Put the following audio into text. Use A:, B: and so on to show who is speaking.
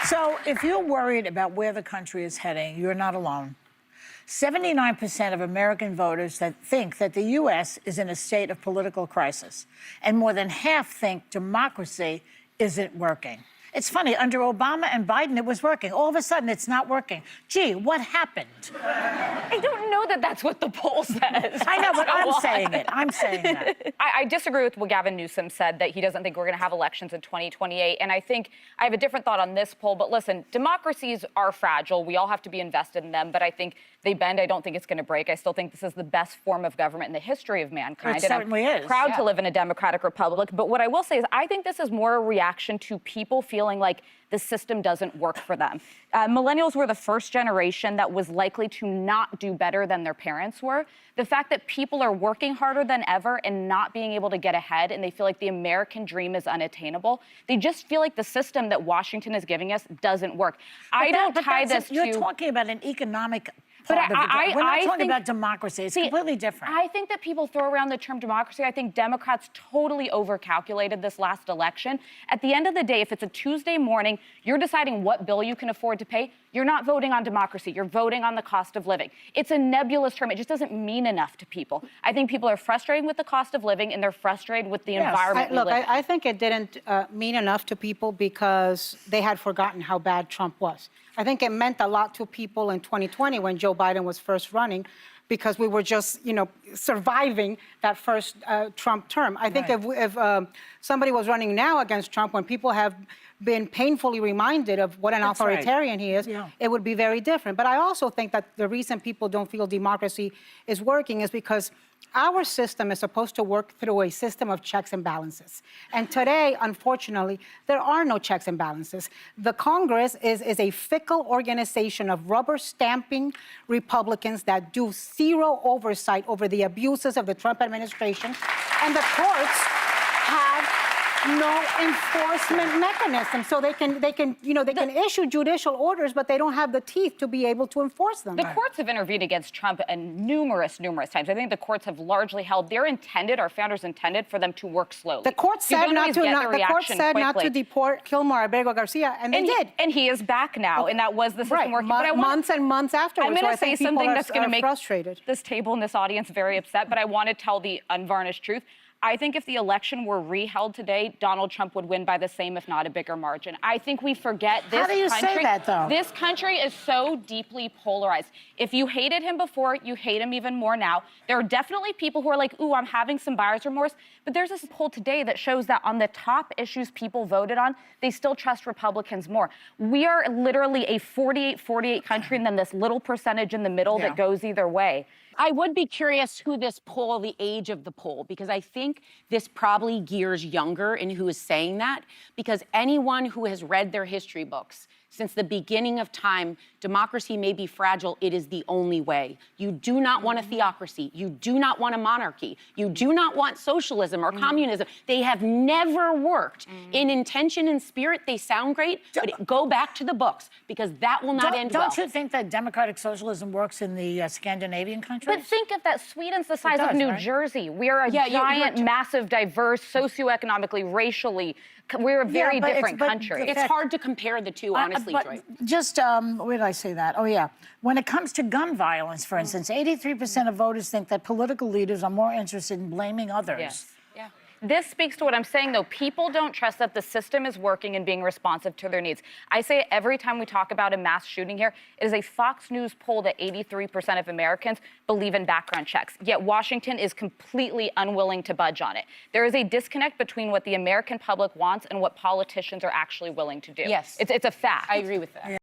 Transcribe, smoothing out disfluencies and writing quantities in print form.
A: So if you're worried about where the country is heading, you're not alone. 79% of American voters that think that the U.S. is in a state of political crisis, and more than half think democracy isn't working. It's funny, under Obama and Biden, it was working. All of a sudden, it's not working. Gee, what happened?
B: I don't know that that's what the poll says.
A: I know, but I'm saying it. I'm saying that.
B: I disagree with what Gavin Newsom said, that he doesn't think we're going to have elections in 2028. And I think I have a different thought on this poll. But listen, democracies are fragile. We all have to be invested in them. But I think they bend. I don't think it's going to break. I still think this is the best form of government in the history of mankind.
A: It certainly is.
B: I'm proud to live in a democratic republic. But what I will say is I think this is more a reaction to people feeling like the system doesn't work for them. Millennials were the first generation that was likely to not do better than their parents were. The fact that people are working harder than ever and not being able to get ahead, and they feel like the American dream is unattainable. They just feel like the system that Washington is giving us doesn't work.
A: You're talking about an economic part of it. We're not talking about democracy. It's completely different.
B: I think that people throw around the term democracy. I think Democrats totally overcalculated this last election. At the end of the day, if it's a Tuesday morning, you're deciding what bill you can afford to pay, you're not voting on democracy. You're voting on the cost of living. It's a nebulous term. It just doesn't mean enough to people. I think people are frustrated with the cost of living, and they're frustrated with the environment we live in.
C: I think it didn't mean enough to people because they had forgotten how bad Trump was. I think it meant a lot to people in 2020 when Joe Biden was first running, because we were just, surviving that first Trump term. I think if somebody was running now against Trump, when people have been painfully reminded of what an authoritarian he is, it would be very different. But I also think that the reason people don't feel democracy is working is because our system is supposed to work through a system of checks and balances. And today, unfortunately, there are no checks and balances. The Congress is a fickle organization of rubber-stamping Republicans that do zero oversight over the abuses of the Trump administration. And the courts have no enforcement mechanism. So they can issue judicial orders, but they don't have the teeth to be able to enforce them.
B: The courts have intervened against Trump numerous times. I think the courts have largely held our founders intended for them to work slowly.
C: The court said not to deport Kilmar Abrego Garcia, and they did.
B: And he is back now, and that was the system working.
C: Months and months afterwards.
B: I'm going to say something that's going to make
C: frustrated.
B: This table and this audience very upset, but I want to tell the unvarnished truth. I think if the election were reheld today, Donald Trump would win by the same, if not a bigger margin. I think we forget this country.
A: How do you say that, though?
B: This country is so deeply polarized. If you hated him before, you hate him even more now. There are definitely people who are like, ooh, I'm having some buyer's remorse. But there's this poll today that shows that on the top issues people voted on, they still trust Republicans more. We are literally a 48-48 country, and then this little percentage in the middle that goes either way.
D: I would be curious who this poll, the age of the poll, because I think this probably gears younger in who is saying that, because anyone who has read their history books since the beginning of time, democracy may be fragile, it is the only way. You do not want a theocracy. You do not want a monarchy. You do not want socialism or communism. They have never worked. In intention and spirit, they sound great, but go back to the books, because that will not end well.
A: Don't you think that democratic socialism works in the Scandinavian countries?
B: But think of that. Sweden's the size of New Jersey. We are a giant, massive, diverse, socioeconomically, racially. We're a very different country.
D: It's hard to compare the two, honestly, Joy.
A: Just, where did I say that? Oh, yeah. When it comes to gun violence, for instance, 83% of voters think that political leaders are more interested in blaming others.
B: Yes. Yeah. This speaks to what I'm saying, though. People don't trust that the system is working and being responsive to their needs. I say it every time we talk about a mass shooting here. It is a Fox News poll that 83% of Americans believe in background checks, yet Washington is completely unwilling to budge on it. There is a disconnect between what the American public wants and what politicians are actually willing to do.
D: Yes.
B: It's a fact.
D: I agree with that.